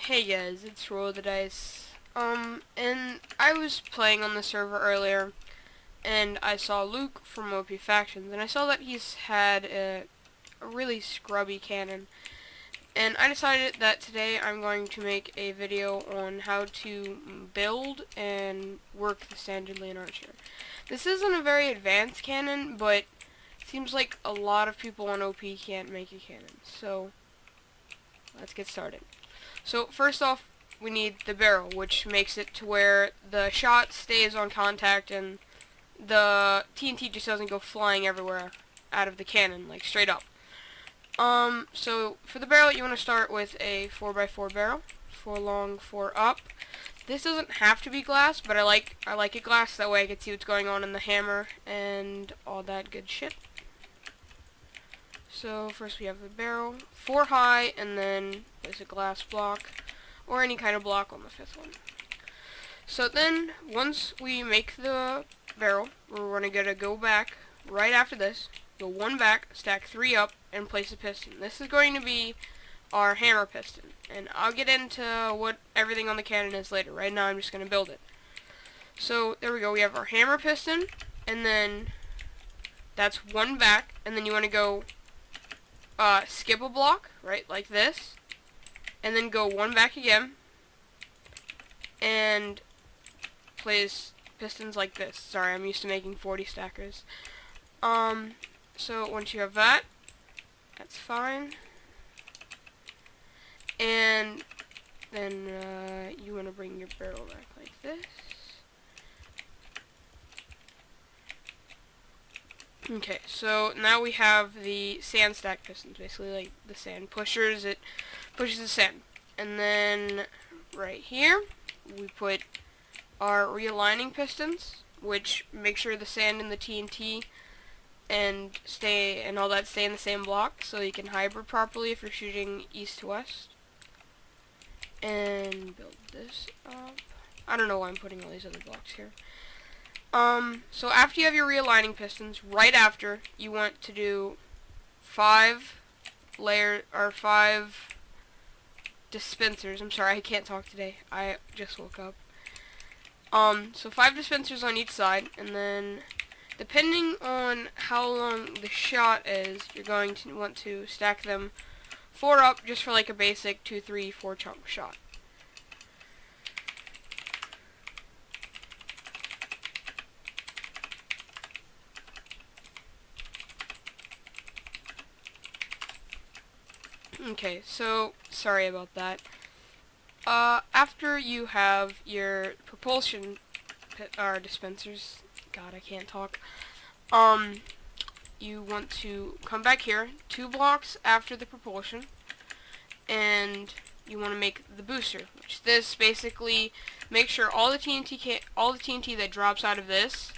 Hey guys, it's Roll the Dice. And I was playing on the server earlier, and I saw Luke from OP Factions, and I saw that he's had a really scrubby cannon. And I decided that today I'm going to make a video on how to build and work the standard Leinarcher. This isn't a very advanced cannon, but it seems like a lot of people on OP can't make a cannon. So, let's get started. So, first off, we need the barrel, which makes it to where the shot stays on contact and the TNT just doesn't go flying everywhere out of the cannon, like straight up. So for the barrel, you want to start with a 4x4 barrel, 4 long, 4 up. This doesn't have to be glass, but I like it glass, that way I can see what's going on in the hammer and all that good shit. So first we have the barrel, 4 high, and then place a glass block, or any kind of block on the 5th one. So then, once we make the barrel, we're going to go back right after this, go 1 back, stack 3 up, and place a piston. This is going to be our hammer piston, and I'll get into what everything on the cannon is later. Right now I'm just going to build it. So there we go, we have our hammer piston, and then that's 1 back, and then you want to go skip a block, right, like this, and then go 1 back again, and place pistons like this. Sorry, I'm used to making 40 stackers. So once you have that, that's fine. And then you want to bring your barrel back like this. Okay, so now we have the sand stack pistons, basically like the sand pushers. It pushes the sand. And then right here, we put our realigning pistons, which make sure the sand and the TNT and all that stay in the same block, so you can hybrid properly if you're shooting east to west. And build this up. I don't know why I'm putting all these other blocks here. So after you have your realigning pistons, right after, you want to do 5 dispensers. I'm sorry, I can't talk today. I just woke up. So 5 dispensers on each side, and then depending on how long the shot is, you're going to want to stack them 4 up just for like a basic 2, 3, 4 chunk shot. Okay, so sorry about that. After you have your propulsion dispensers, God, I can't talk. You want to come back here, 2 blocks after the propulsion, and you want to make the booster, which this basically makes sure all the TNT that drops out of this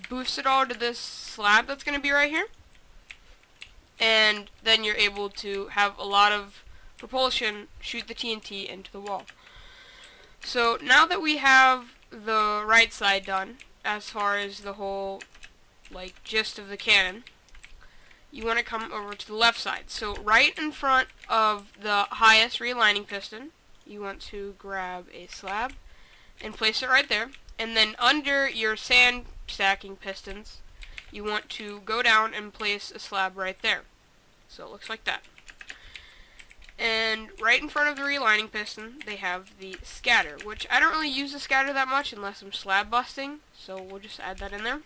boosts it all to this slab that's going to be right here. And then you're able to have a lot of propulsion shoot the TNT into the wall. So now that we have the right side done, as far as the whole gist of the cannon, you want to come over to the left side. So right in front of the highest realigning piston, you want to grab a slab and place it right there. And then under your sand stacking pistons, you want to go down and place a slab right there. So it looks like that. And right in front of the realigning piston, they have the scatter, which I don't really use the scatter that much unless I'm slab busting, so we'll just add that in there.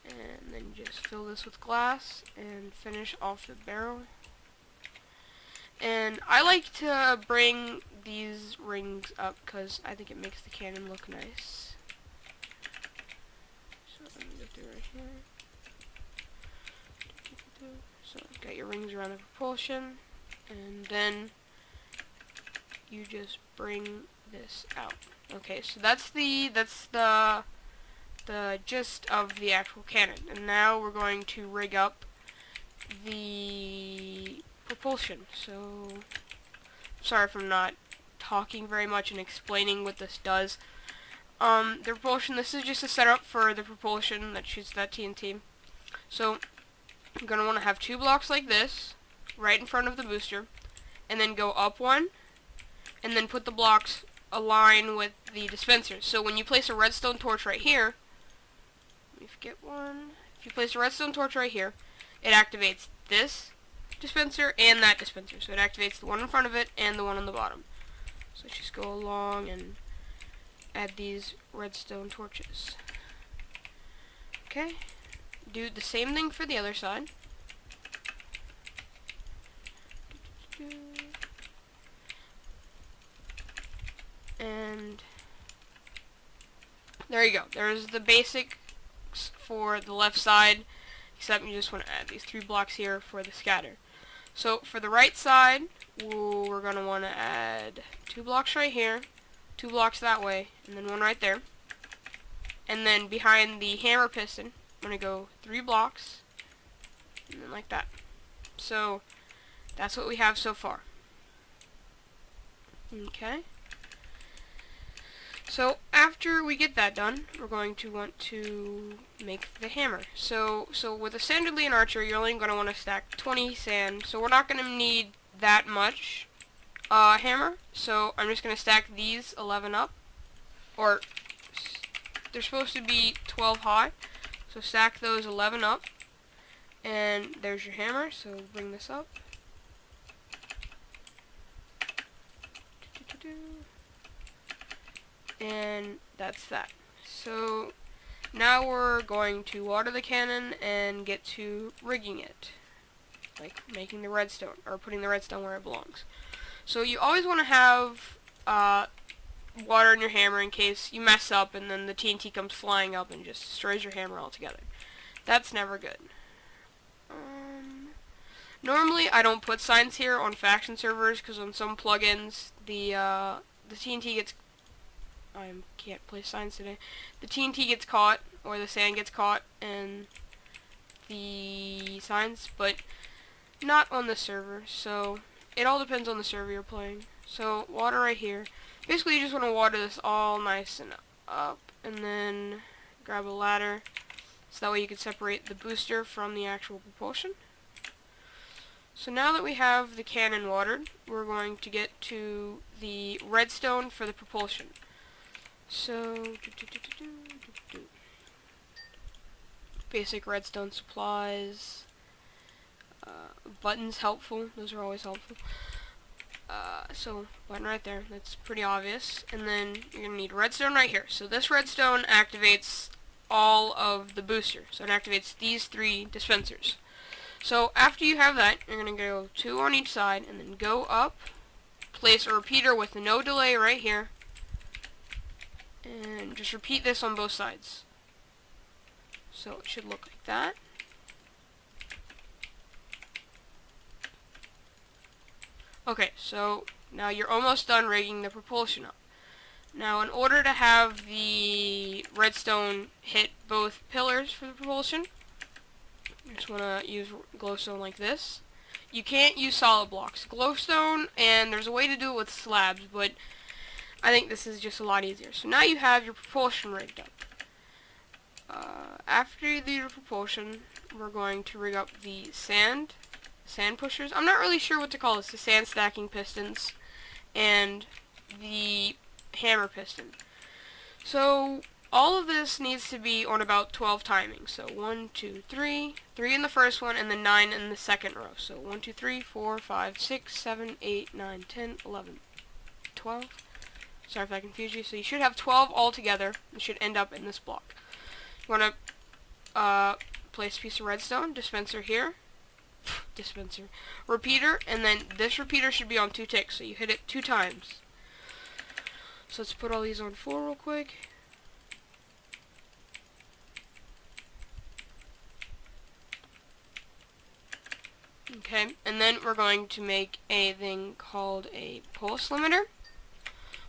And then just fill this with glass and finish off the barrel. And I like to bring these rings up because I think it makes the cannon look nice. So let me go through right here. So got your rings around the propulsion, and then you just bring this out. Okay, so that's the gist of the actual cannon. And now we're going to rig up the propulsion. So sorry if I'm not talking very much and explaining what this does. The propulsion, this is just a setup for the propulsion that shoots that TNT. So you're going to want to have 2 blocks like this right in front of the booster, and then go up one, and then put the blocks align with the dispensers. So when you place a redstone torch right here, let me get one. If you place a redstone torch right here, it activates this dispenser and that dispenser. So it activates the one in front of it and the one on the bottom. So let's just go along and add these redstone torches. Okay. Do the same thing for the other side. And there you go. There's the basics for the left side, except you just want to add these 3 blocks here for the scatter. So for the right side, we're going to want to add 2 blocks right here, 2 blocks that way, and then 1 right there. And then behind the hammer piston, I'm going to go 3 blocks, and then like that. So that's what we have so far. Okay. So after we get that done, we're going to want to make the hammer. So with a standard Leinarcher, you're only going to want to stack 20 sand. So we're not going to need that much hammer. So I'm just going to stack these 11 up, or they're supposed to be 12 high. So stack those 11 up, and there's your hammer. So bring this up. And that's that. So now we're going to water the cannon and get to rigging it, like making the redstone, or putting the redstone where it belongs. So you always want to have water in your hammer in case you mess up and then the TNT comes flying up and just destroys your hammer altogether. That's never good. Normally I don't put signs here on faction servers because on some plugins the TNT gets... I can't place signs today. The TNT gets caught, or the sand gets caught in the signs, but not on the server. So it all depends on the server you're playing. So water right here. Basically, you just want to water this all nice and up, and then grab a ladder, so that way you can separate the booster from the actual propulsion. So now that we have the cannon watered, we're going to get to the redstone for the propulsion. So, basic redstone supplies, buttons helpful, those are always helpful. So, button right there, that's pretty obvious. And then you're going to need redstone right here. So this redstone activates all of the booster. So it activates these 3 dispensers. So after you have that, you're going to go 2 on each side, and then go up, place a repeater with no delay right here, and just repeat this on both sides. So it should look like that. Okay, so now you're almost done rigging the propulsion up. Now in order to have the redstone hit both pillars for the propulsion, you just want to use glowstone like this. You can't use solid blocks. Glowstone, and there's a way to do it with slabs, but I think this is just a lot easier. So now you have your propulsion rigged up. After the propulsion, we're going to rig up the sand pushers. I'm not really sure what to call this. The sand stacking pistons and the hammer piston. So all of this needs to be on about 12 timing. So 1, 2, 3, 3 in the first one, and then 9 in the second row. So 1, 2, 3, 4, 5, 6, 7, 8, 9, 10, 11, 12. Sorry if I confused you. So you should have 12 altogether. It should end up in this block. You want to place a piece of redstone, dispenser here, dispenser, repeater, and then this repeater should be on 2 ticks. So you hit it 2 times. So let's put all these on 4 real quick. Okay, and then we're going to make a thing called a pulse limiter.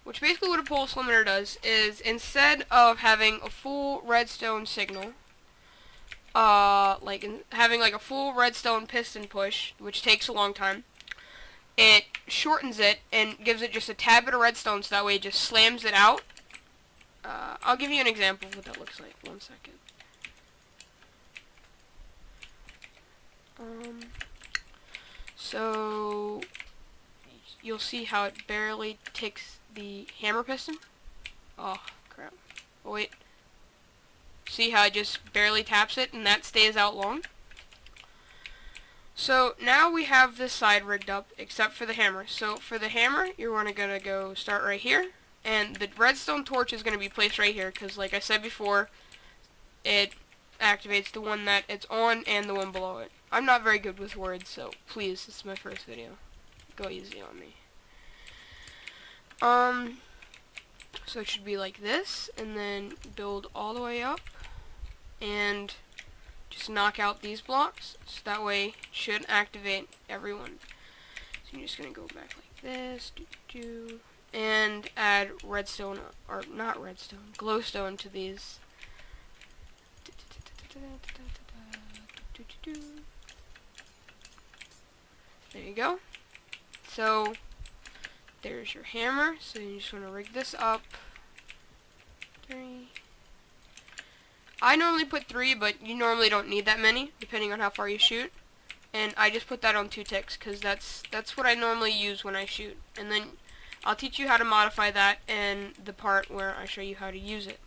Which basically what a pulse limiter does is instead of having a full redstone signal, having like a full redstone piston push, which takes a long time, it shortens it and gives it just a tad bit of redstone, so that way it just slams it out. I'll give you an example of what that looks like. 1 second. So you'll see how it barely ticks the hammer piston. Oh, crap. Oh, wait. See how it just barely taps it and that stays out long? So now we have this side rigged up except for the hammer. So for the hammer, you're gonna go start right here, and the redstone torch is gonna be placed right here because, like I said before, it activates the one that it's on and the one below it. I'm not very good with words, so please, this is my first video. Go easy on me. So it should be like this, and then build all the way up, and just knock out these blocks, so that way it should activate everyone. So you're just gonna go back like this, and add redstone, or not redstone, glowstone to these. There you go. So there's your hammer. So you just want to rig this up. 3. I normally put 3, but you normally don't need that many, depending on how far you shoot. And I just put that on 2 ticks, because that's what I normally use when I shoot. And then I'll teach you how to modify that in the part where I show you how to use it.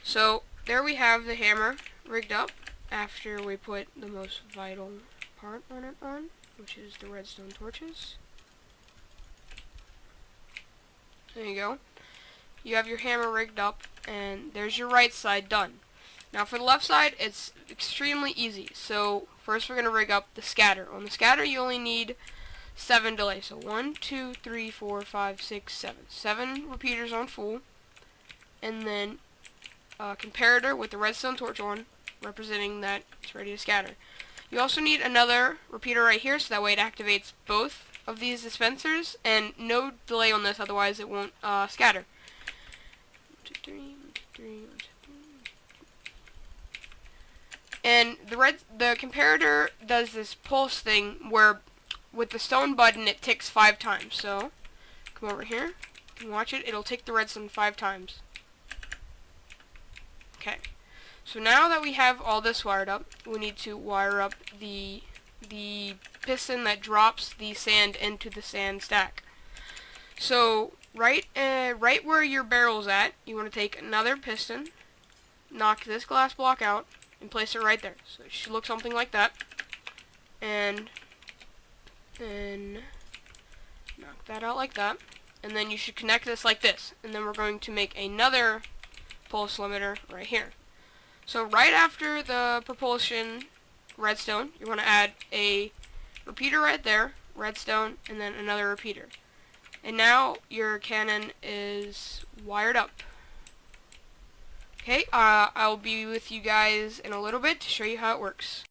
So there we have the hammer rigged up after we put the most vital part on it which is the redstone torches. There you go. You have your hammer rigged up, and there's your right side done. Now for the left side, it's extremely easy. So first we're going to rig up the scatter. On the scatter you only need 7 delays. So 1, 2, 3, 4, 5, 6, 7. 7 repeaters on full. And then a comparator with the redstone torch on, representing that it's ready to scatter. You also need another repeater right here, so that way it activates both of these dispensers, and no delay on this, otherwise it won't scatter. 1, 2, 3, 1, 2, 3, 1, 2, 3. And the comparator does this pulse thing where with the stone button it ticks 5 times. So come over here and watch it. It'll tick the redstone 5 times. Okay. So now that we have all this wired up, we need to wire up the piston that drops the sand into the sand stack. So right where your barrel's at, you want to take another piston, knock this glass block out, and place it right there. So it should look something like that. And then knock that out like that. And then you should connect this like this. And then we're going to make another pulse limiter right here. So right after the propulsion redstone, you want to add a repeater right there, redstone, and then another repeater. And now your cannon is wired up. Okay, I'll be with you guys in a little bit to show you how it works.